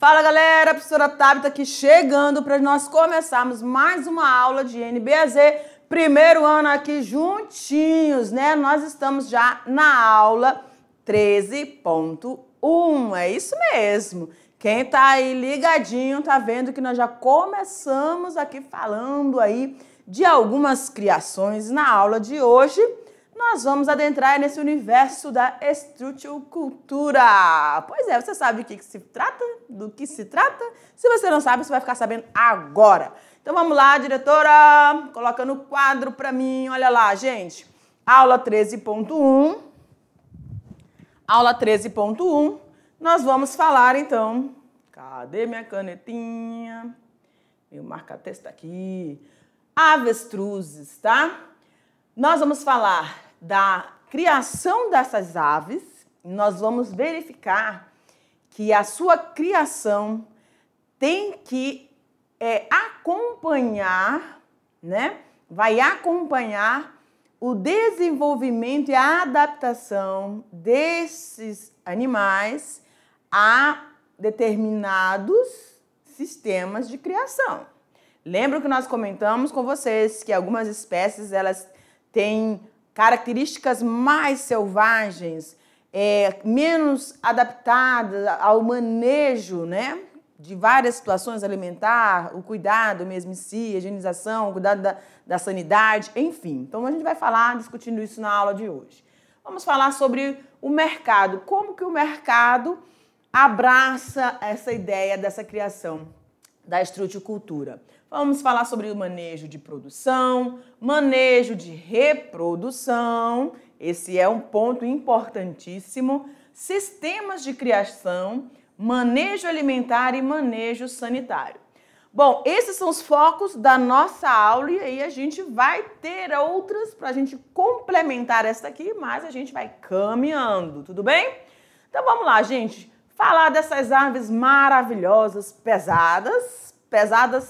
Fala galera, a professora Tabita aqui chegando para nós começarmos mais uma aula de NBAZ, primeiro ano aqui juntinhos, né? Nós estamos já na aula 13.1, é isso mesmo. Quem tá aí ligadinho tá vendo que nós já começamos aqui falando aí de algumas criações. Na aula de hoje nós vamos adentrar nesse universo da estrutiocultura. Pois é, você sabe do que se trata? Se você não sabe, você vai ficar sabendo agora. Então vamos lá, diretora, coloca no quadro para mim, olha lá, gente. Aula 13.1. Aula 13.1. Nós vamos falar então. Cadê minha canetinha? Meu marca-texto aqui. Avestruzes, tá? Nós vamos falar da criação dessas aves. Nós vamos verificar que a sua criação tem que acompanhar, né? Vai acompanhar o desenvolvimento e a adaptação desses animais a determinados sistemas de criação. Lembra que nós comentamos com vocês que algumas espécies elas têm características mais selvagens, menos adaptadas ao manejo, né, de várias situações alimentar, o cuidado mesmo em si, a higienização, o cuidado da sanidade, enfim. Então a gente vai falar, discutindo isso na aula de hoje. Vamos falar sobre o mercado, como que o mercado abraça essa ideia dessa criação da estrutiocultura. Vamos falar sobre o manejo de produção, manejo de reprodução, esse é um ponto importantíssimo, sistemas de criação, manejo alimentar e manejo sanitário. Bom, esses são os focos da nossa aula e aí a gente vai ter outras para a gente complementar essa aqui, mas a gente vai caminhando, tudo bem? Então vamos lá, gente, falar dessas aves maravilhosas, pesadas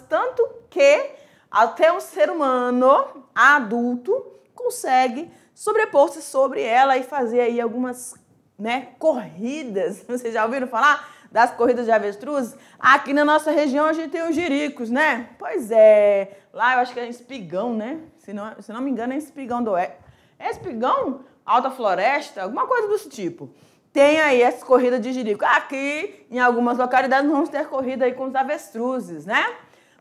tanto que até um ser humano adulto consegue sobrepor-se sobre ela e fazer aí algumas, né, corridas. Vocês já ouviram falar das corridas de avestruzes? Aqui na nossa região a gente tem os jiricos, né? Pois é, lá eu acho que é Espigão, né? Se não me engano é Espigão do Oeste. É Espigão? Alta Floresta? Alguma coisa desse tipo. Tem aí essa corrida de jirico. Aqui, em algumas localidades, vamos ter corrida aí com os avestruzes, né?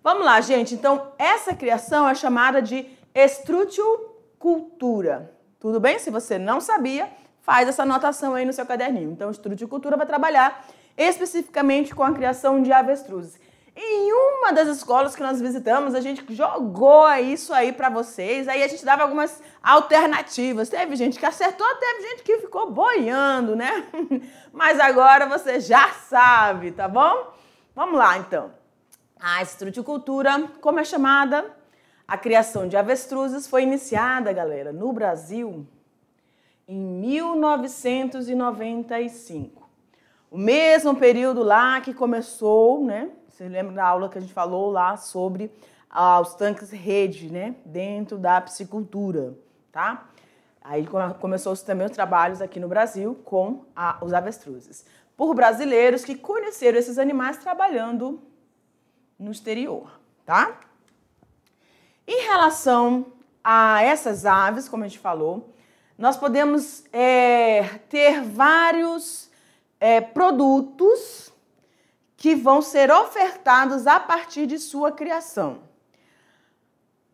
Vamos lá, gente. Então, essa criação é chamada de estrutiocultura. Tudo bem? Se você não sabia, faz essa anotação aí no seu caderninho. Então, estrutiocultura vai trabalhar especificamente com a criação de avestruzes. Em uma das escolas que nós visitamos, a gente jogou isso aí para vocês, aí a gente dava algumas alternativas. Teve gente que acertou, teve gente que ficou boiando, né? Mas agora você já sabe, tá bom? Vamos lá, então. A estrutiocultura, como é chamada? A criação de avestruzes foi iniciada, galera, no Brasil em 1995. O mesmo período lá que começou, né? Você lembra da aula que a gente falou lá sobre os tanques rede, né? Dentro da piscicultura, tá? Aí começou também os trabalhos aqui no Brasil com os avestruzes. Por brasileiros que conheceram esses animais trabalhando no exterior, tá? Em relação a essas aves, como a gente falou, nós podemos ter vários produtos que vão ser ofertados a partir de sua criação.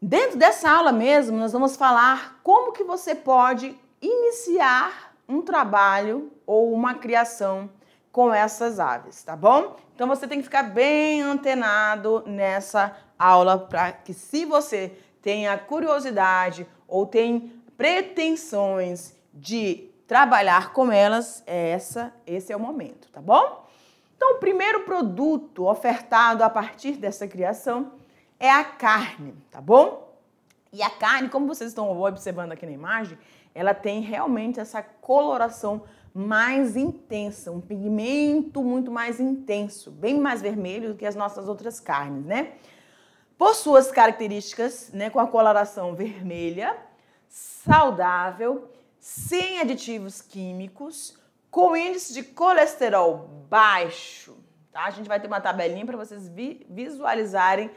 Dentro dessa aula mesmo, nós vamos falar como que você pode iniciar um trabalho ou uma criação com essas aves, tá bom? Então você tem que ficar bem antenado nessa aula para que, se você tenha curiosidade ou tem pretensões de trabalhar com elas, esse é o momento, tá bom? Então, o primeiro produto ofertado a partir dessa criação é a carne, tá bom? E a carne, como vocês estão observando aqui na imagem, ela tem realmente essa coloração mais intensa, um pigmento muito mais intenso, bem mais vermelho do que as nossas outras carnes, né? Por suas características, né, com a coloração vermelha, saudável, sem aditivos químicos, com índice de colesterol baixo, tá? A gente vai ter uma tabelinha para vocês visualizarem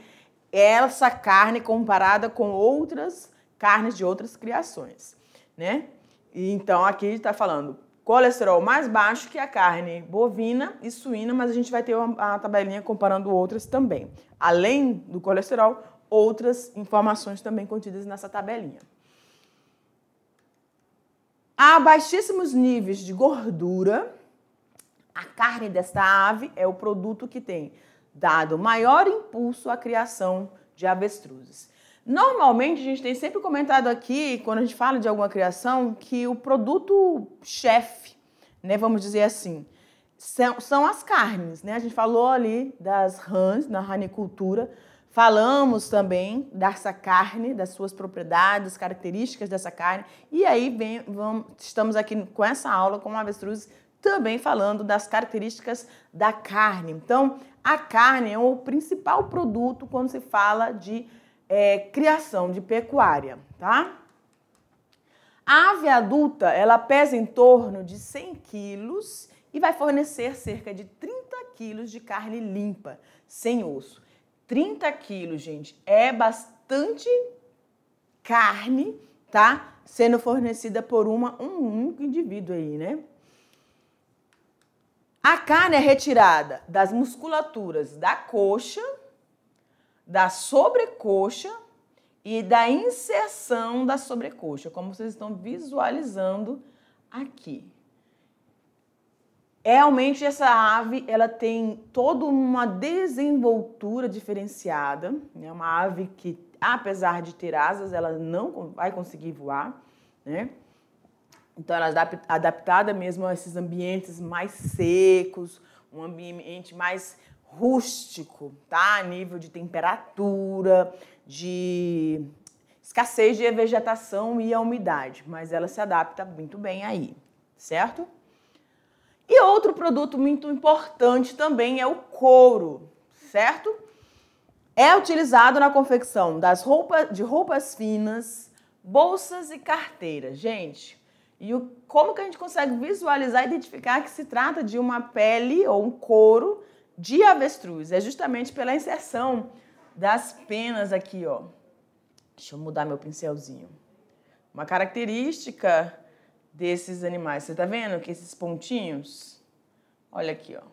essa carne comparada com outras carnes de outras criações, né? E então aqui está falando colesterol mais baixo que a carne bovina e suína, mas a gente vai ter a tabelinha comparando outras também. Além do colesterol, outras informações também contidas nessa tabelinha. Há baixíssimos níveis de gordura. A carne desta ave é o produto que tem dado maior impulso à criação de avestruzes. Normalmente, a gente tem sempre comentado aqui, quando a gente fala de alguma criação, que o produto chefe, né, vamos dizer assim, são as carnes, né? A gente falou ali das rãs, na ranicultura, falamos também dessa carne, das suas propriedades, características dessa carne, e aí estamos aqui com essa aula com avestruzes, também falando das características da carne. Então, a carne é o principal produto quando se fala de criação de pecuária, tá? A ave adulta, ela pesa em torno de 100 quilos e vai fornecer cerca de 30 quilos de carne limpa, sem osso. 30 quilos, gente, é bastante carne, tá? Sendo fornecida por um único indivíduo aí, né? A carne é retirada das musculaturas da coxa, da sobrecoxa e da inserção da sobrecoxa, como vocês estão visualizando aqui. Realmente essa ave, ela tem toda uma desenvoltura diferenciada, é uma ave que, apesar de ter asas, ela não vai conseguir voar, né? Então ela é adaptada mesmo a esses ambientes mais secos, um ambiente mais rústico, tá? A nível de temperatura, de escassez de vegetação e a umidade, mas ela se adapta muito bem aí, certo? E outro produto muito importante também é o couro, certo? É utilizado na confecção de roupas finas, bolsas e carteiras. Gente, como que a gente consegue visualizar e identificar que se trata de uma pele ou um couro de avestruz? É justamente pela inserção das penas aqui, ó. Deixa eu mudar meu pincelzinho. Uma característica desses animais, você tá vendo que esses pontinhos? Olha aqui, ó.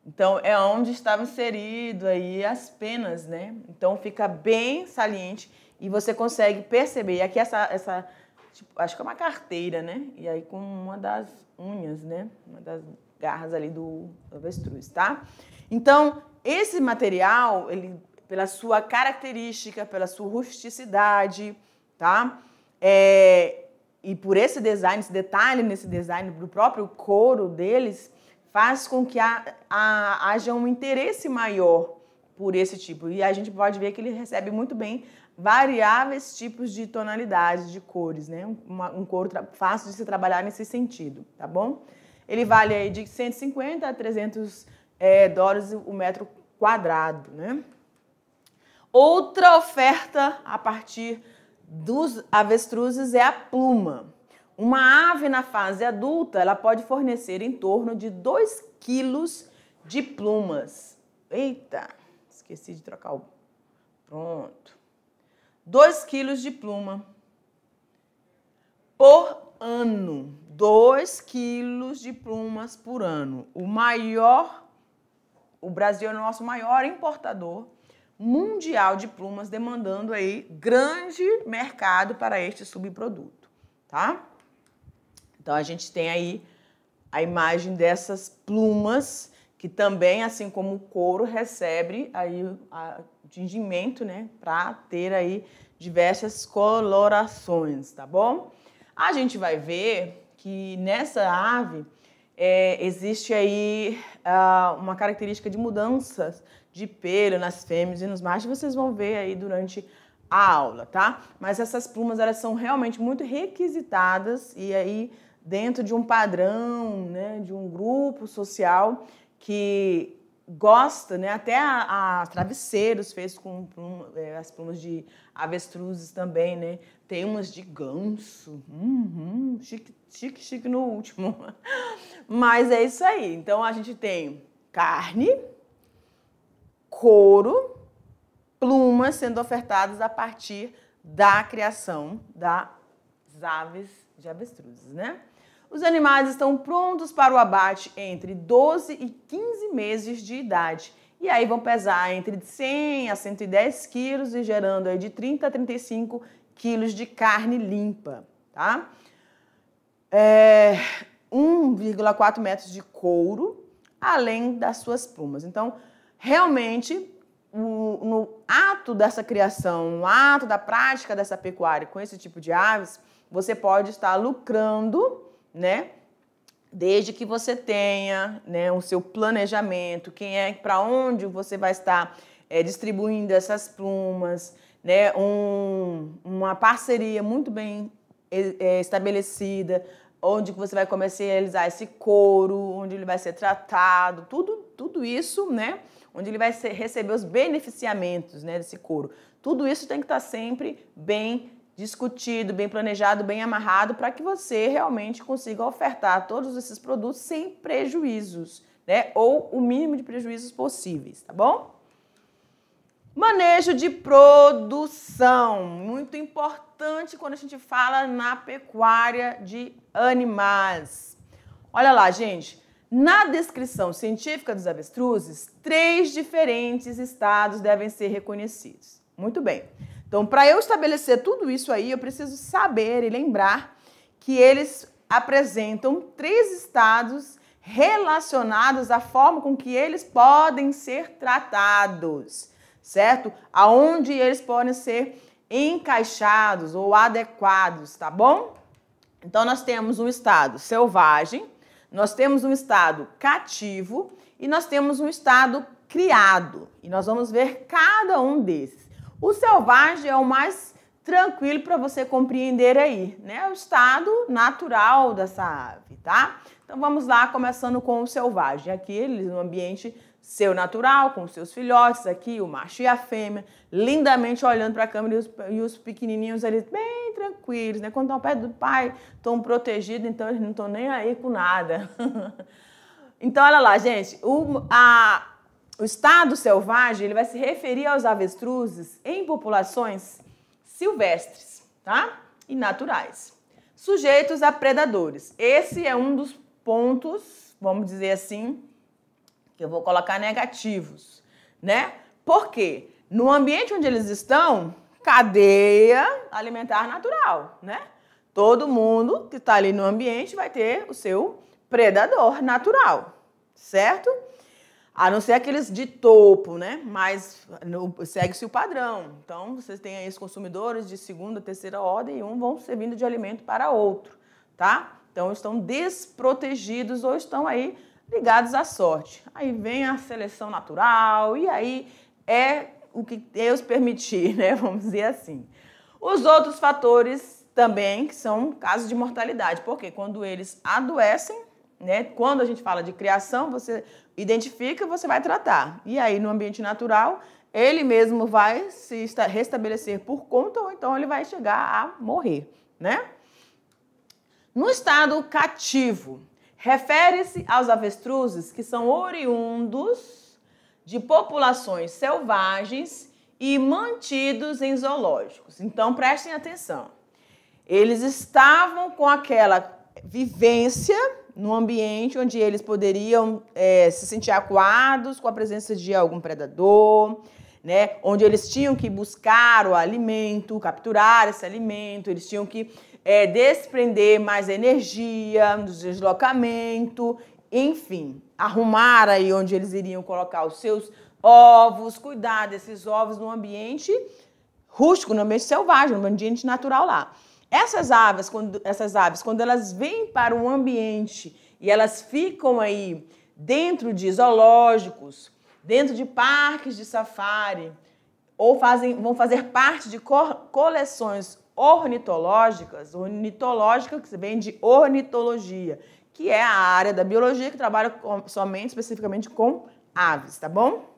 Então, é onde estava inserido aí as penas, né? Então, fica bem saliente e você consegue perceber. E aqui tipo, acho que é uma carteira, né? E aí com uma das unhas, né? Uma das garras ali do avestruz, tá? Então, esse material, ele, pela sua característica, pela sua rusticidade, tá? E por esse design, esse detalhe nesse design do próprio couro deles, faz com que haja um interesse maior por esse tipo. E a gente pode ver que ele recebe muito bem variáveis tipos de tonalidades, de cores, né? Um couro fácil de se trabalhar nesse sentido, tá bom? Ele vale aí de 150 a 300 dólares o metro quadrado, né? Outra oferta a partir dos avestruzes é a pluma. Uma ave na fase adulta, ela pode fornecer em torno de 2 quilos de plumas. Eita, esqueci de trocar o... Pronto. 2 quilos de pluma por ano. 2 quilos de plumas por ano. O Brasil é o nosso maior importador mundial de plumas, demandando aí grande mercado para este subproduto, tá? Então, a gente tem aí a imagem dessas plumas, que também, assim como o couro, recebe aí tingimento, né, para ter aí diversas colorações, tá bom? A gente vai ver que nessa ave existe aí uma característica de mudanças de pelo nas fêmeas e nos machos, vocês vão ver aí durante a aula, tá? Mas essas plumas, elas são realmente muito requisitadas e aí dentro de um padrão, né, de um grupo social que gosta, né, até travesseiros feitos com as plumas de avestruzes também, né, tem umas de ganso, chique no último, mas é isso aí. Então a gente tem carne, couro, plumas sendo ofertadas a partir da criação das aves de avestruzes, né? Os animais estão prontos para o abate entre 12 e 15 meses de idade. E aí vão pesar entre 100 a 110 quilos e gerando aí de 30 a 35 quilos de carne limpa, tá? 1,4 metros de couro, além das suas plumas. Então, realmente, no ato dessa criação, no ato da prática dessa pecuária com esse tipo de aves, você pode estar lucrando, né? Desde que você tenha, né, o seu planejamento, para onde você vai estar distribuindo essas plumas, né, uma parceria muito bem estabelecida, onde você vai comercializar esse couro, onde ele vai ser tratado, tudo isso, né, onde ele vai receber os beneficiamentos, né, desse couro. Tudo isso tem que estar sempre bem discutido, bem planejado, bem amarrado, para que você realmente consiga ofertar todos esses produtos sem prejuízos, né? Ou o mínimo de prejuízos possíveis, tá bom? Manejo de produção, muito importante quando a gente fala na pecuária de animais. Olha lá, gente, na descrição científica dos avestruzes, 3 diferentes estados devem ser reconhecidos. Muito bem. Então, para eu estabelecer tudo isso aí, eu preciso saber e lembrar que eles apresentam 3 estados relacionados à forma com que eles podem ser tratados, certo? Aonde eles podem ser encaixados ou adequados, tá bom? Então, nós temos um estado selvagem, nós temos um estado cativo e nós temos um estado criado. E nós vamos ver cada um desses. O selvagem é o mais tranquilo para você compreender aí, né? É o estado natural dessa ave, tá? Então vamos lá, começando com o selvagem. Aqui eles no ambiente seu natural, com seus filhotes aqui, o macho e a fêmea, lindamente olhando para a câmera e os pequenininhos ali bem tranquilos, né? Quando estão perto do pai, estão protegidos, então eles não estão nem aí com nada. Então olha lá, gente, o estado selvagem ele vai se referir aos avestruzes em populações silvestres, tá? E naturais, sujeitos a predadores. Esse é um dos pontos, vamos dizer assim, que eu vou colocar negativos, né? Por quê? No ambiente onde eles estão, cadeia alimentar natural, né? Todo mundo que está ali no ambiente vai ter o seu predador natural, certo? A não ser aqueles de topo, né? Mas segue-se o padrão. Então, vocês têm aí os consumidores de segunda, terceira ordem e vão servindo de alimento para outro, tá? Então, estão desprotegidos ou estão aí ligados à sorte. Aí vem a seleção natural e aí é o que Deus permitir, né? Vamos dizer assim. Os outros fatores também, que são casos de mortalidade. Porque quando eles adoecem, né? Quando a gente fala de criação, você identifica, você vai tratar. E aí, no ambiente natural, ele mesmo vai se restabelecer por conta ou então ele vai chegar a morrer, né? No estado cativo, refere-se aos avestruzes que são oriundos de populações selvagens e mantidos em zoológicos. Então, prestem atenção. Eles estavam com aquela vivência no ambiente onde eles poderiam se sentir acuados com a presença de algum predador, né? Onde eles tinham que buscar o alimento, capturar esse alimento, eles tinham que desprender mais energia do deslocamento, enfim, arrumar aí onde eles iriam colocar os seus ovos, cuidar desses ovos no ambiente rústico, no ambiente selvagem, no ambiente natural lá. Essas aves, quando elas vêm para um ambiente e elas ficam aí dentro de zoológicos, dentro de parques de safari, ou vão fazer parte de coleções ornitológicas, que vem de ornitologia, que é a área da biologia que trabalha somente, especificamente com aves, tá bom?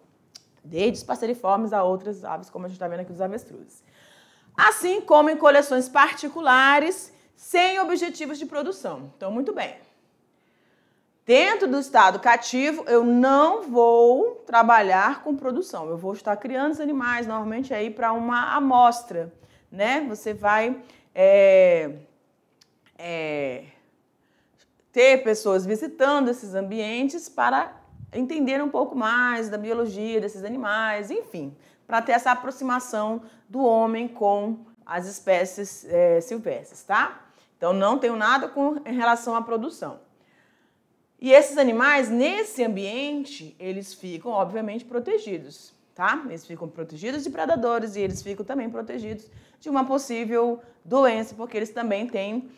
Desde os passeriformes a outras aves, como a gente está vendo aqui dos avestruzes. Assim como em coleções particulares, sem objetivos de produção. Então, muito bem. Dentro do estado cativo, eu não vou trabalhar com produção. Eu vou estar criando os animais, normalmente aí para uma amostra, né? Você vai ter pessoas visitando esses ambientes para entender um pouco mais da biologia desses animais, enfim, para ter essa aproximação do homem com as espécies silvestres, tá? Então, não tenho nada em relação à produção. E esses animais, nesse ambiente, eles ficam, obviamente, protegidos, tá? Eles ficam protegidos de predadores e eles ficam também protegidos de uma possível doença, porque eles também têm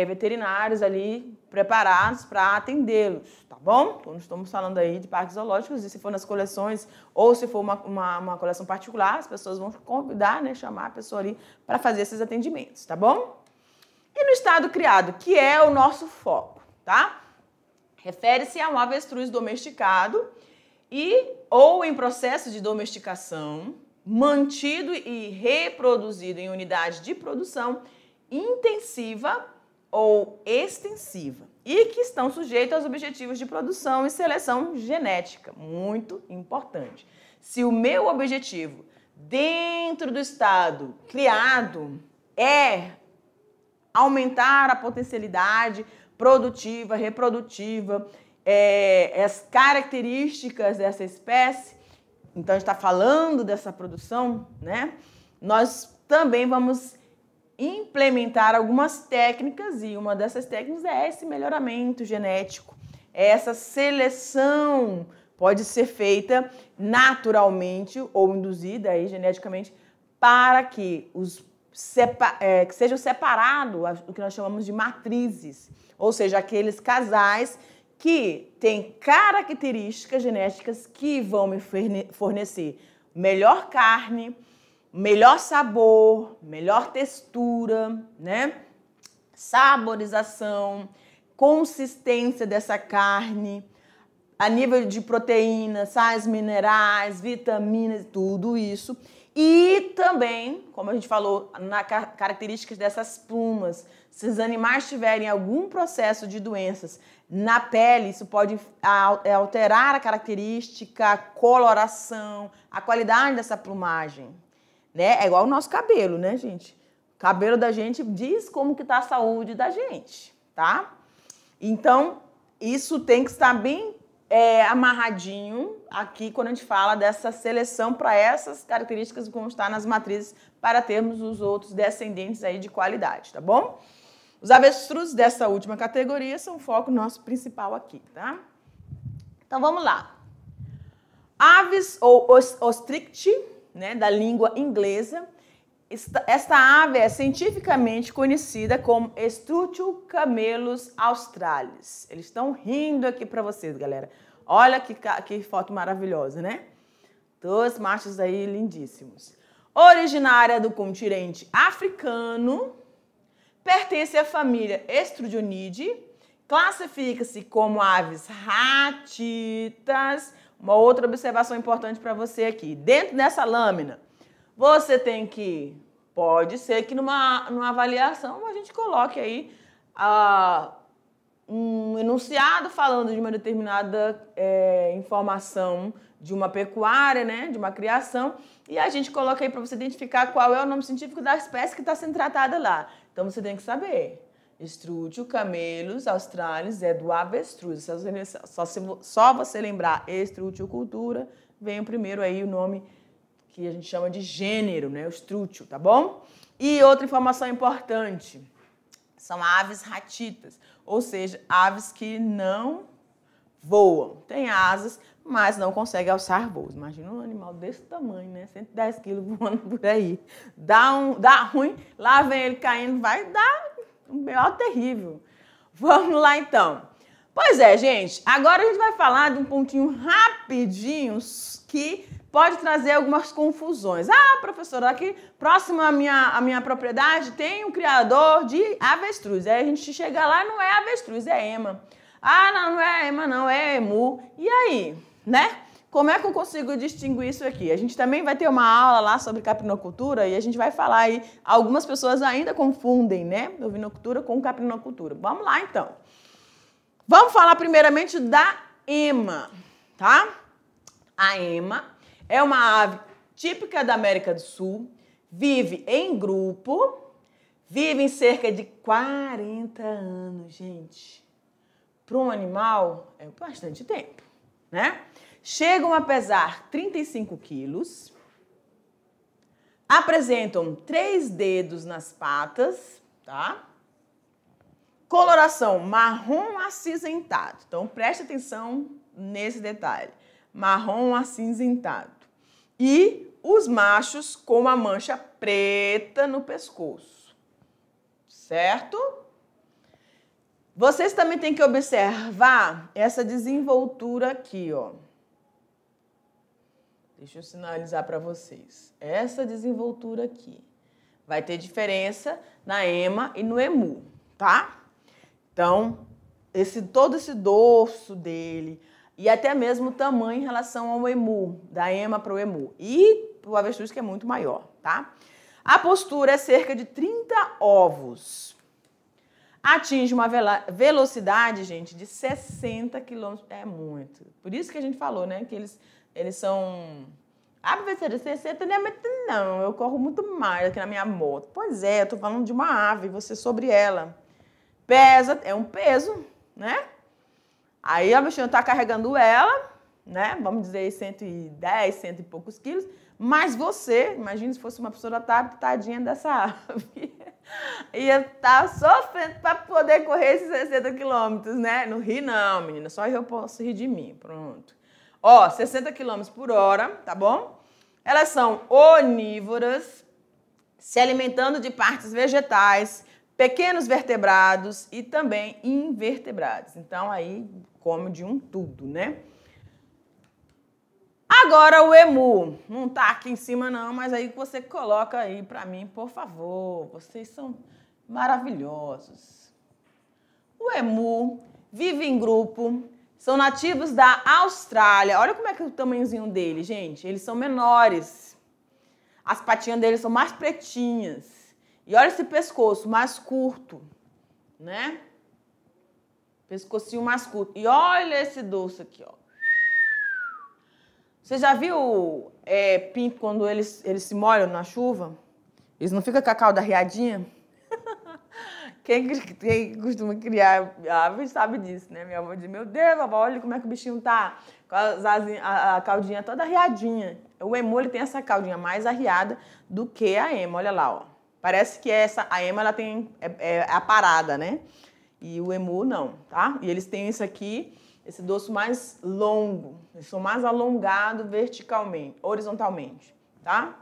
veterinários ali preparados para atendê-los, tá bom? Então, estamos falando aí de parques zoológicos e se for nas coleções ou se for uma coleção particular, as pessoas vão convidar, né, chamar a pessoa ali para fazer esses atendimentos, tá bom? E no estado criado, que é o nosso foco, tá? Refere-se a um avestruz domesticado ou em processo de domesticação, mantido e reproduzido em unidade de produção intensiva ou extensiva e que estão sujeitos aos objetivos de produção e seleção genética. Muito importante. Se o meu objetivo dentro do estado criado é aumentar a potencialidade produtiva, reprodutiva, as características dessa espécie, então a gente está falando dessa produção, né? Nós também vamos implementar algumas técnicas e uma dessas técnicas é esse melhoramento genético. Essa seleção pode ser feita naturalmente ou induzida aí geneticamente para que que sejam separados o que nós chamamos de matrizes, ou seja, aqueles casais que têm características genéticas que vão me fornecer melhor carne, melhor sabor, melhor textura, né? Saborização, consistência dessa carne, a nível de proteínas, sais minerais, vitaminas, tudo isso. E também, como a gente falou, nas características dessas plumas, se os animais tiverem algum processo de doenças na pele, isso pode alterar a característica, a coloração, a qualidade dessa plumagem. Né? É igual o nosso cabelo, né, gente? O cabelo da gente diz como que tá a saúde da gente, tá? Então, isso tem que estar bem amarradinho aqui quando a gente fala dessa seleção para essas características que vão estar nas matrizes para termos os outros descendentes aí de qualidade, tá bom? Os avestruzes dessa última categoria são o foco nosso principal aqui, tá? Então, vamos lá. Aves ou ostrich, né, da língua inglesa. Esta ave é cientificamente conhecida como Estrútil camelus australis. Eles estão rindo aqui para vocês, galera. Olha que foto maravilhosa, né? Dois machos aí lindíssimos. Originária do continente africano, pertence à família Estrudionide, classifica-se como aves ratitas. Uma outra observação importante para você aqui. Dentro dessa lâmina, você tem que, pode ser que numa avaliação a gente coloque aí um enunciado falando de uma determinada informação de uma pecuária, né, de uma criação, e a gente coloca aí para você identificar qual é o nome científico da espécie que está sendo tratada lá. Então você tem que saber. Estrútil camelus australis é do avestruz. Só você lembrar estrutiocultura, vem o primeiro aí o nome que a gente chama de gênero, né? O estrútil, tá bom? E outra informação importante, são aves ratitas, ou seja, aves que não voam. Tem asas, mas não conseguem alçar voos. Imagina um animal desse tamanho, né? 110 quilos voando por aí. Dá ruim, lá vem ele caindo, vai dar um B.O. terrível. Vamos lá, então. Pois é, gente, agora a gente vai falar de um pontinho rapidinho que pode trazer algumas confusões. Ah, professora, aqui próximo à minha propriedade tem um criador de avestruz. Aí a gente chega lá, não é avestruz, é ema. Ah, não é ema, não, é emu. E aí, né? Como é que eu consigo distinguir isso aqui? A gente também vai ter uma aula lá sobre caprinocultura e a gente vai falar aí, algumas pessoas ainda confundem, né? Ovinocultura com caprinocultura. Vamos lá, então. Vamos falar primeiramente da ema, tá? A ema é uma ave típica da América do Sul, vive em grupo, vive em cerca de 40 anos, gente. Para um animal é bastante tempo, né? Chegam a pesar 35 quilos, apresentam 3 dedos nas patas, tá? Coloração marrom acinzentado. Então, preste atenção nesse detalhe. Marrom acinzentado. E os machos com uma mancha preta no pescoço. Certo? Vocês também têm que observar essa desenvoltura aqui, ó. Deixa eu sinalizar para vocês. Essa desenvoltura aqui. Vai ter diferença na ema e no emu, tá? Então, todo esse dorso dele e até mesmo o tamanho em relação ao emu, da ema para o emu. E o avestruz que é muito maior, tá? A postura é cerca de 30 ovos. Atinge uma velocidade, gente, de 60 km. É muito. Por isso que a gente falou, né? Que eles são... Ah, professora, 60 não é muito, não. Eu corro muito mais aqui na minha moto. Pois é, eu tô falando de uma ave, você sobre ela. Pesa, é um peso, né? Aí a bichinha tá carregando ela, né? Vamos dizer 110, 100 e poucos quilos. Mas você, imagina se fosse uma pessoa tadinha dessa ave. Ia estar sofrendo para poder correr esses 60 quilômetros, né? Não ri não, menina. Só eu posso rir de mim. Pronto. Ó, 60 quilômetros por hora, tá bom? Elas são onívoras, se alimentando de partes vegetais, pequenos vertebrados e também invertebrados. Então, aí, come de um tudo, né? Agora, o emu. Não tá aqui em cima, não, mas aí você coloca aí pra mim, por favor. Vocês são maravilhosos. O emu vive em grupo, são nativos da Austrália. Olha como é que é o tamanhozinho dele, gente. Eles são menores. As patinhas deles são mais pretinhas. E olha esse pescoço mais curto, né? Pescocinho mais curto. E olha esse dorso aqui, ó. Você já viu pinto quando eles se molham na chuva? Eles não ficam com a cauda riadinha? Quem costuma criar aves sabe disso, né? Minha avó diz, meu Deus, vovó, olha como é que o bichinho tá com a caudinha toda arriadinha. O emu, ele tem essa caudinha mais arriada do que a ema, olha lá, ó. Parece que a ema, ela tem a parada, né? E o emu não, tá? E eles têm isso aqui, esse dorso mais longo. Eles são mais alongados verticalmente, horizontalmente, tá?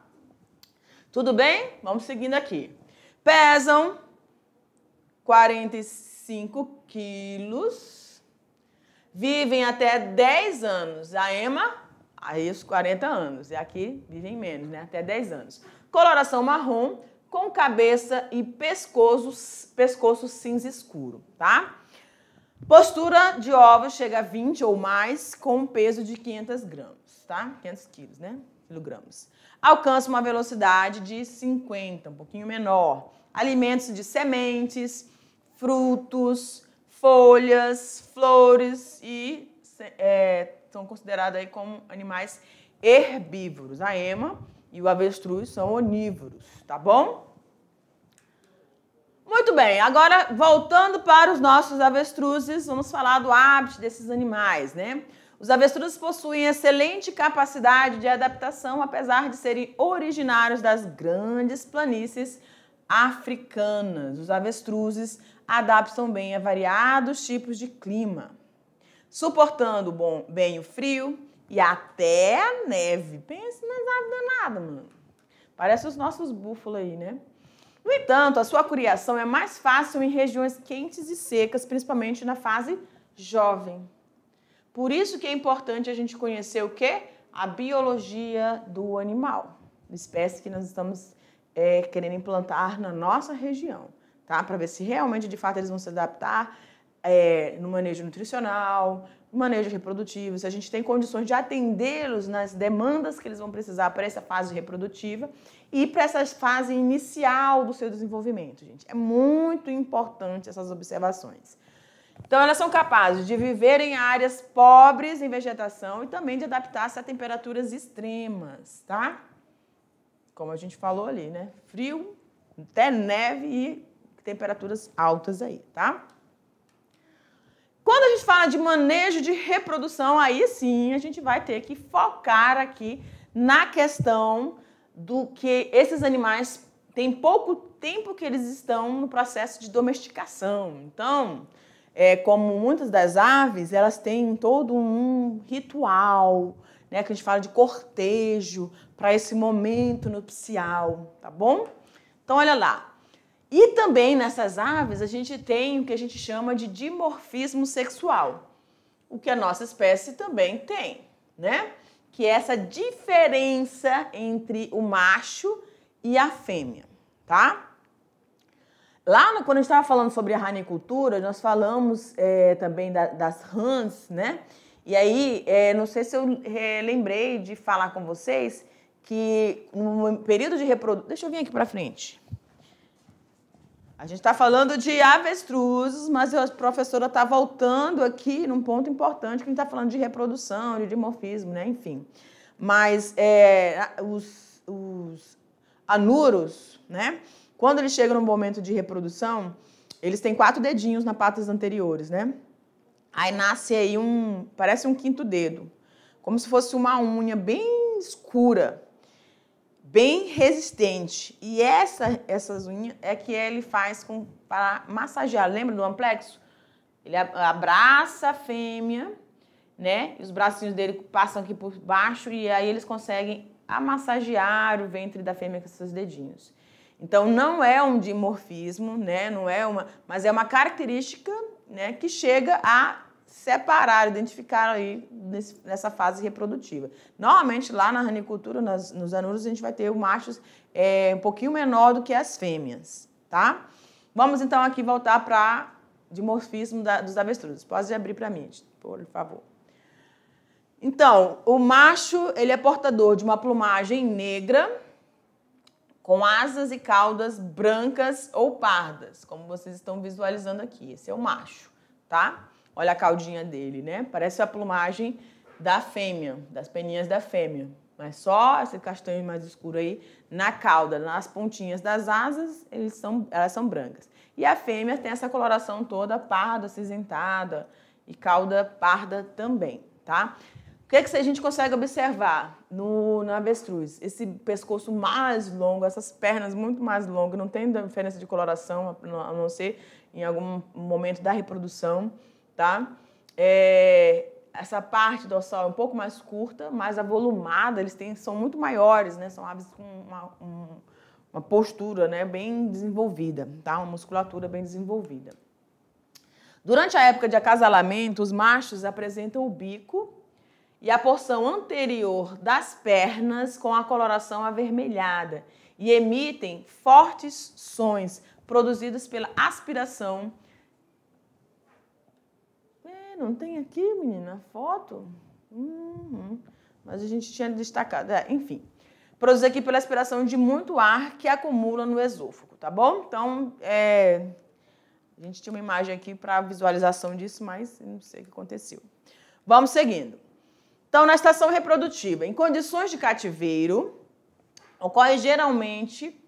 Tudo bem? Vamos seguindo aqui. Pesam 45 quilos. Vivem até 10 anos. A ema, aí os 40 anos. E aqui vivem menos, né? Até 10 anos. Coloração marrom, com cabeça e pescoço cinza escuro, tá? Postura de ovos chega a 20 ou mais, com um peso de 500 gramas, tá? 500 quilos, né? Quilogramas. Alcança uma velocidade de 50, um pouquinho menor. Alimentos de sementes, frutos, folhas, flores e são considerados aí como animais herbívoros. A ema e o avestruz são onívoros, tá bom? Muito bem, agora voltando para os nossos avestruzes, vamos falar do hábito desses animais, né? Os avestruzes possuem excelente capacidade de adaptação, apesar de serem originários das grandes planícies africanas. Os avestruzes adaptam bem a variados tipos de clima, suportando bem o frio e até a neve. Pensa nas aves danadas, mano. Parece os nossos búfalos aí, né? No entanto, a sua criação é mais fácil em regiões quentes e secas, principalmente na fase jovem. Por isso que é importante a gente conhecer o quê? A biologia do animal, da espécie que nós estamos querendo implantar na nossa região, tá? Para ver se realmente, de fato, eles vão se adaptar no manejo nutricional, no manejo reprodutivo, se a gente tem condições de atendê-los nas demandas que eles vão precisar para essa fase reprodutiva e para essa fase inicial do seu desenvolvimento, gente. É muito importante essas observações. Então, elas são capazes de viver em áreas pobres em vegetação e também de adaptar-se a temperaturas extremas, tá? Como a gente falou ali, né? Frio, até neve e temperaturas altas aí, tá? Quando a gente fala de manejo de reprodução, aí sim a gente vai ter que focar aqui na questão do que esses animais têm pouco tempo que eles estão no processo de domesticação. Então, como muitas das aves, elas têm todo um ritual, né, que a gente fala de cortejo para esse momento nupcial, tá bom? Então, olha lá. E também nessas aves a gente tem o que a gente chama de dimorfismo sexual, o que a nossa espécie também tem, né? Que é essa diferença entre o macho e a fêmea, tá? Lá, quando a gente estava falando sobre a ranicultura, nós falamos também das rãs, né? E aí, não sei se eu lembrei de falar com vocês que no período de reprodução... Deixa eu vir aqui para frente. A gente está falando de avestruzes, mas a professora está voltando aqui num ponto importante, que a gente está falando de reprodução, de dimorfismo, né? Enfim. Mas os anuros, né? Quando eles chegam no momento de reprodução, eles têm 4 dedinhos nas patas anteriores, né? Aí nasce aí parece um 5º dedo, como se fosse uma unha bem escura, bem resistente. E essas unhas é que ele faz para massagear. Lembra do amplexo? Ele abraça a fêmea, né? E os bracinhos dele passam aqui por baixo e aí eles conseguem massagear o ventre da fêmea com seus dedinhos. Então, não é um dimorfismo, né? Não é mas é uma característica, né, que chega a separar, identificar aí nessa fase reprodutiva. Normalmente, lá na ranicultura, nos anuros, a gente vai ter o machos um pouquinho menor do que as fêmeas, tá? Vamos, então, aqui voltar para dimorfismo dos avestruzes. Pode abrir para mim, por favor. Então, o macho, ele é portador de uma plumagem negra, com asas e caudas brancas ou pardas, como vocês estão visualizando aqui. Esse é o macho, tá? Olha a caudinha dele, né? Parece a plumagem da fêmea, das peninhas da fêmea. Mas só esse castanho mais escuro aí na cauda, nas pontinhas das asas, elas são brancas. E a fêmea tem essa coloração toda parda, acinzentada e cauda parda também, tá? O que a gente consegue observar no avestruz? Esse pescoço mais longo, essas pernas muito mais longas, não tem diferença de coloração, a não ser em algum momento da reprodução, tá? Essa parte dorsal é um pouco mais curta, mais avolumada, são muito maiores, né? São aves com uma postura, né, bem desenvolvida, tá? Uma musculatura bem desenvolvida. Durante a época de acasalamento, os machos apresentam o bico e a porção anterior das pernas com a coloração avermelhada e emitem fortes sons produzidos pela aspiração. Não tem aqui, menina, a foto? Mas a gente tinha destacado. Enfim, produzido aqui pela aspiração de muito ar que acumula no esôfago, tá bom? Então, a gente tinha uma imagem aqui para visualização disso, mas não sei o que aconteceu. Vamos seguindo. Então, na estação reprodutiva, em condições de cativeiro, ocorre geralmente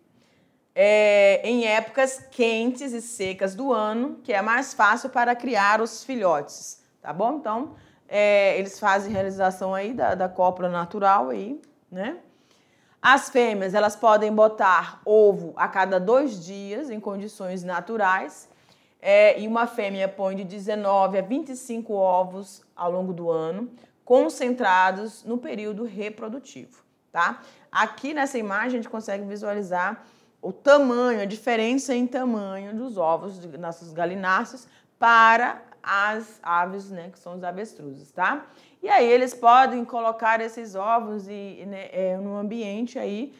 em épocas quentes e secas do ano, que é mais fácil para criar os filhotes, tá bom? Então, eles fazem realização aí da cópula natural aí, né? As fêmeas, elas podem botar ovo a cada 2 dias em condições naturais, e uma fêmea põe de 19 a 25 ovos ao longo do ano, concentrados no período reprodutivo, tá? Aqui nessa imagem a gente consegue visualizar o tamanho, a diferença em tamanho dos ovos de nossos galináceos para as aves, né, que são os avestruzes, tá? E aí eles podem colocar esses ovos no ambiente aí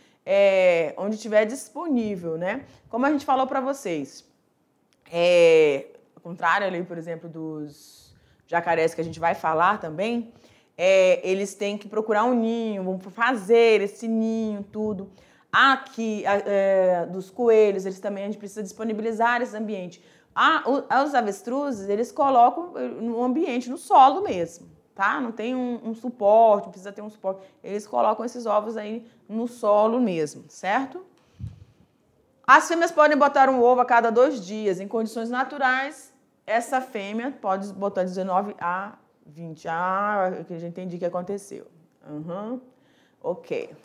onde estiver disponível, né? Como a gente falou para vocês, ao contrário ali, por exemplo, dos jacarés que a gente vai falar também, eles têm que procurar um ninho, vão fazer esse ninho, tudo. Aqui, dos coelhos, eles também, a gente precisa disponibilizar esse ambiente. Os avestruzes, eles colocam no ambiente, no solo mesmo, tá? Não tem um suporte, não precisa ter um suporte. Eles colocam esses ovos aí no solo mesmo, certo? As fêmeas podem botar um ovo a cada 2 dias. Em condições naturais, essa fêmea pode botar 19 a 20. Que eu já entendi o que aconteceu. Ok.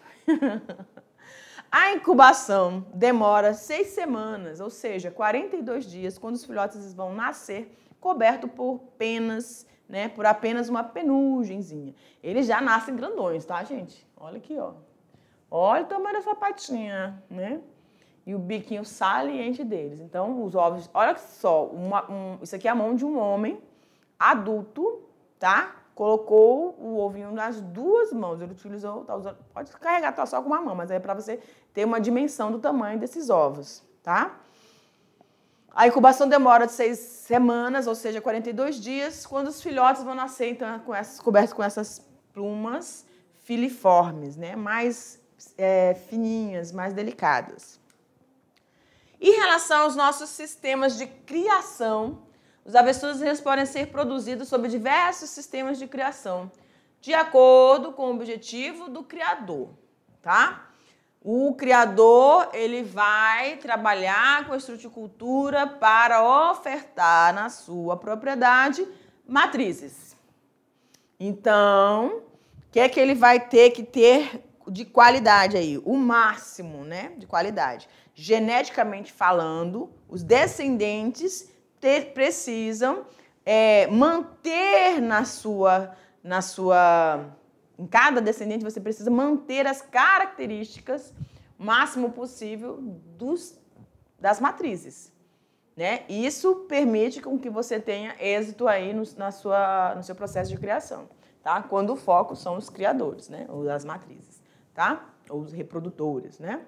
A incubação demora 6 semanas, ou seja, 42 dias, quando os filhotes vão nascer, coberto por penas, né, por apenas uma penugemzinha. Eles já nascem grandões, tá, gente? Olha aqui, ó. Olha o tamanho dessa patinha, né? E o biquinho saliente deles. Então, os ovos... Olha só, isso aqui é a mão de um homem adulto, tá? Colocou o ovinho nas 2 mãos. Ele utilizou... pode carregar só com uma mão, mas é para você ter uma dimensão do tamanho desses ovos, tá? A incubação demora de 6 semanas, ou seja, 42 dias, quando os filhotes vão nascer, então, cobertos com essas plumas filiformes, né? Mais fininhas, mais delicadas. Em relação aos nossos sistemas de criação, os avestruzes eles podem ser produzidos sob diversos sistemas de criação, de acordo com o objetivo do criador, tá? O criador, ele vai trabalhar com a estruticultura para ofertar na sua propriedade matrizes. Então, o que é que ele vai ter que ter de qualidade aí? O máximo, né, de qualidade. Geneticamente falando, os descendentes precisam manter em cada descendente você precisa manter as características o máximo possível das matrizes, né? Isso permite com que você tenha êxito aí no seu processo de criação, tá? Quando o foco são os criadores, né? Ou as matrizes, tá? Ou os reprodutores, né?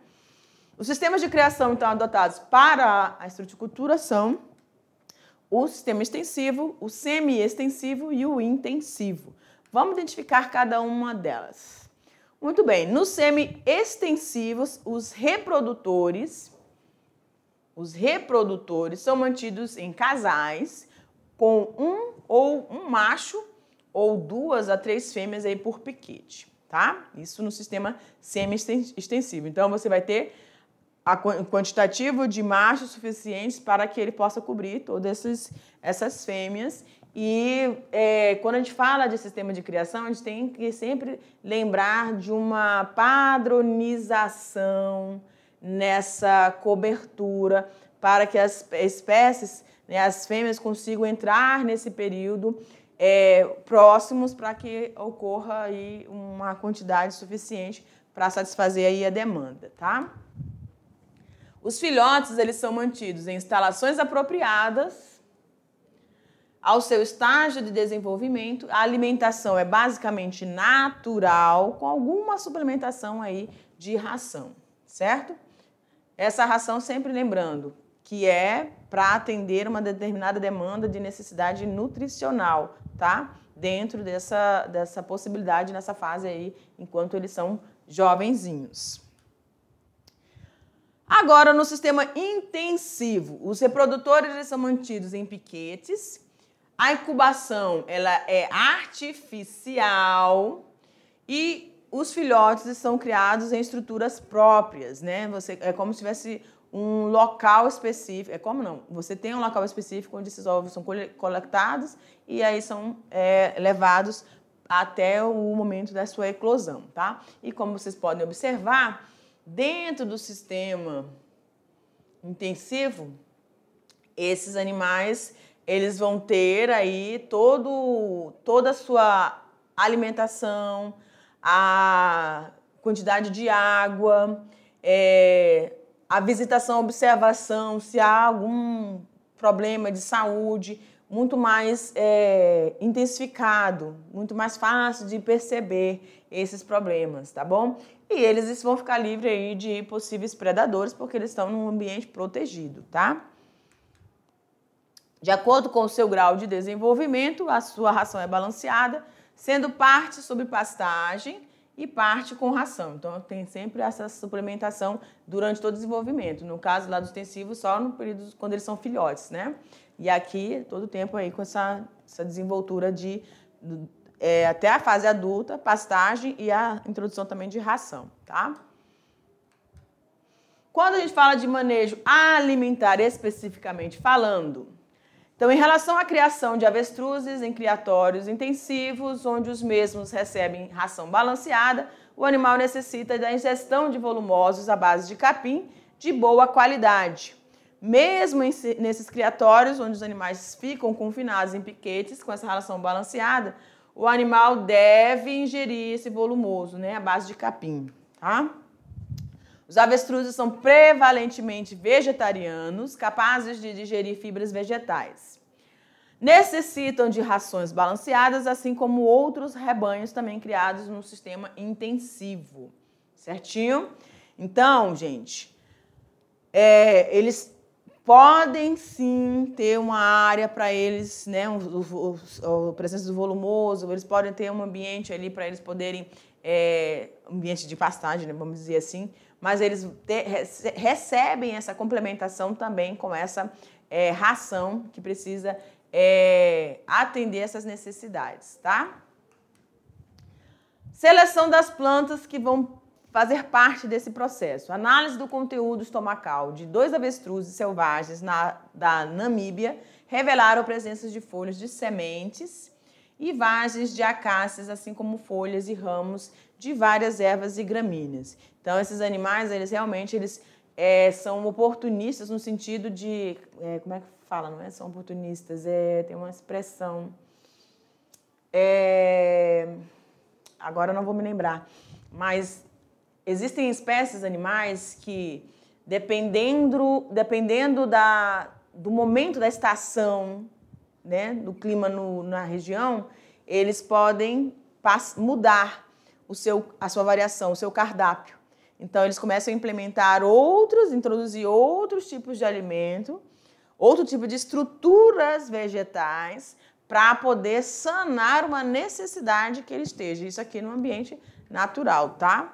Os sistemas de criação, então, adotados para a estruticultura são o sistema extensivo, o semi-extensivo e o intensivo. Vamos identificar cada uma delas. Muito bem, nos semi-extensivos, os reprodutores são mantidos em casais com um macho ou 2 a 3 fêmeas aí por piquete, tá? Isso no sistema semi-extensivo. Então, você vai ter quantitativo de machos suficientes para que ele possa cobrir todas essas fêmeas. E quando a gente fala de sistema de criação, a gente tem que sempre lembrar de uma padronização nessa cobertura para que as espécies, né, as fêmeas consigam entrar nesse período próximos para que ocorra aí uma quantidade suficiente para satisfazer aí a demanda, tá? Os filhotes, eles são mantidos em instalações apropriadas ao seu estágio de desenvolvimento. A alimentação é basicamente natural, com alguma suplementação aí de ração, certo? Essa ração, sempre lembrando, que é para atender uma determinada demanda de necessidade nutricional, tá? Dentro dessa possibilidade, nessa fase aí, enquanto eles são jovenzinhos. Agora, no sistema intensivo, os reprodutores eles são mantidos em piquetes. A incubação ela é artificial e os filhotes são criados em estruturas próprias, né? É como se tivesse um local específico. É como não? Você tem um local específico onde esses ovos são coletados e aí são levados até o momento da sua eclosão, tá? E como vocês podem observar, dentro do sistema intensivo, esses animais eles vão ter aí toda a sua alimentação, a quantidade de água, a visitação, observação, se há algum problema de saúde, muito mais intensificado, muito mais fácil de perceber esses problemas, tá bom? E eles vão ficar livres aí de possíveis predadores, porque eles estão num ambiente protegido, tá? De acordo com o seu grau de desenvolvimento, a sua ração é balanceada, sendo parte sob pastagem e parte com ração. Então, tem sempre essa suplementação durante todo o desenvolvimento. No caso lá do extensivo, só no período quando eles são filhotes, né? E aqui, todo o tempo aí com essa desenvoltura até a fase adulta, pastagem e a introdução também de ração, tá? Quando a gente fala de manejo alimentar especificamente falando, então, em relação à criação de avestruzes em criatórios intensivos, onde os mesmos recebem ração balanceada, o animal necessita da ingestão de volumosos à base de capim de boa qualidade. Mesmo nesses criatórios, onde os animais ficam confinados em piquetes com essa ração balanceada, o animal deve ingerir esse volumoso, né, à base de capim, tá? Os avestruzes são prevalentemente vegetarianos, capazes de digerir fibras vegetais. Necessitam de rações balanceadas, assim como outros rebanhos também criados no sistema intensivo. Certinho? Então, gente, eles podem sim ter uma área para eles, né, a presença do volumoso, eles podem ter um ambiente ali para eles poderem, ambiente de pastagem, né, vamos dizer assim, mas eles recebem essa complementação também com essa ração que precisa atender essas necessidades, tá? Seleção das plantas que vão fazer parte desse processo. Análise do conteúdo estomacal de 2 avestruzes selvagens da Namíbia revelaram a presença de folhas de sementes e vagens de acácias, assim como folhas e ramos de várias ervas e gramíneas. Então, esses animais, eles realmente são oportunistas no sentido de... como é que fala? Não é? São oportunistas. Tem uma expressão... agora eu não vou me lembrar. Mas existem espécies animais que, dependendo do momento da estação, né, do clima na região, eles podem mudar a sua variação, o seu cardápio. Então, eles começam a introduzir outros tipos de alimento, outro tipo de estruturas vegetais para poder sanar uma necessidade que ele esteja. Isso aqui no ambiente natural, tá?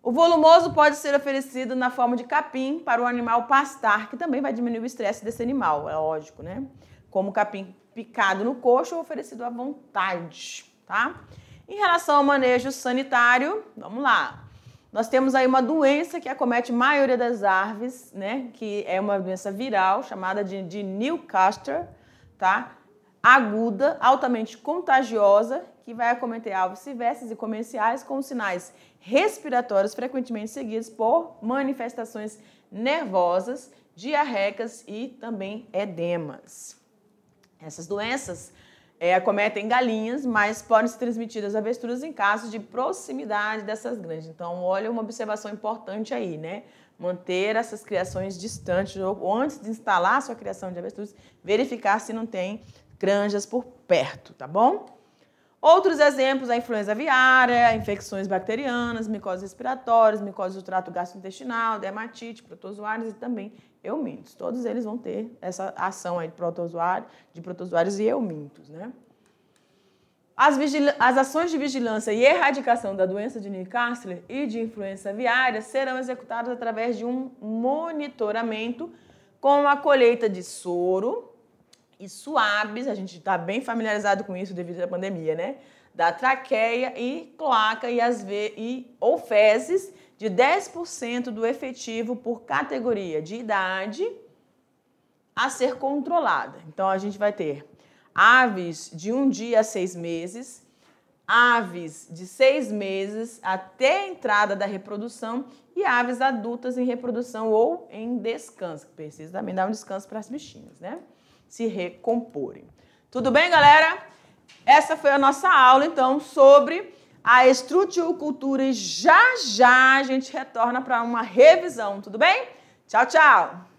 O volumoso pode ser oferecido na forma de capim para o animal pastar, que também vai diminuir o estresse desse animal, é lógico, né? Como capim picado no coxo ou oferecido à vontade, tá? Em relação ao manejo sanitário, vamos lá. Nós temos aí uma doença que acomete a maioria das aves, né? Que é uma doença viral chamada de Newcastle, tá? Aguda, altamente contagiosa, que vai acometer aves silvestres e comerciais com sinais respiratórios frequentemente seguidos por manifestações nervosas, diarreicas e também edemas. Essas doenças acometem galinhas, mas podem ser transmitidas a avestruzes em casos de proximidade dessas granjas. Então, olha uma observação importante aí, né? Manter essas criações distantes, ou antes de instalar a sua criação de avestruzes, verificar se não tem granjas por perto, tá bom? Outros exemplos, a influenza aviária, infecções bacterianas, micoses respiratórias, micoses do trato gastrointestinal, dermatite, protozoários e também eumintos. Todos eles vão ter essa ação aí de protozoários e eumintos, né? As ações de vigilância e erradicação da doença de Newcastle e de influenza aviária serão executadas através de um monitoramento com a colheita de soro e suaves, a gente está bem familiarizado com isso devido à pandemia, né? Da traqueia e cloaca ou fezes de 10% do efetivo por categoria de idade a ser controlada. Então, a gente vai ter aves de 1 dia a 6 meses, aves de 6 meses até a entrada da reprodução e aves adultas em reprodução ou em descanso, que precisa também dar um descanso para as bichinhas, né? Se recomporem. Tudo bem, galera? Essa foi a nossa aula, então, sobre a estrutiocultura e já a gente retorna para uma revisão, tudo bem? Tchau, tchau!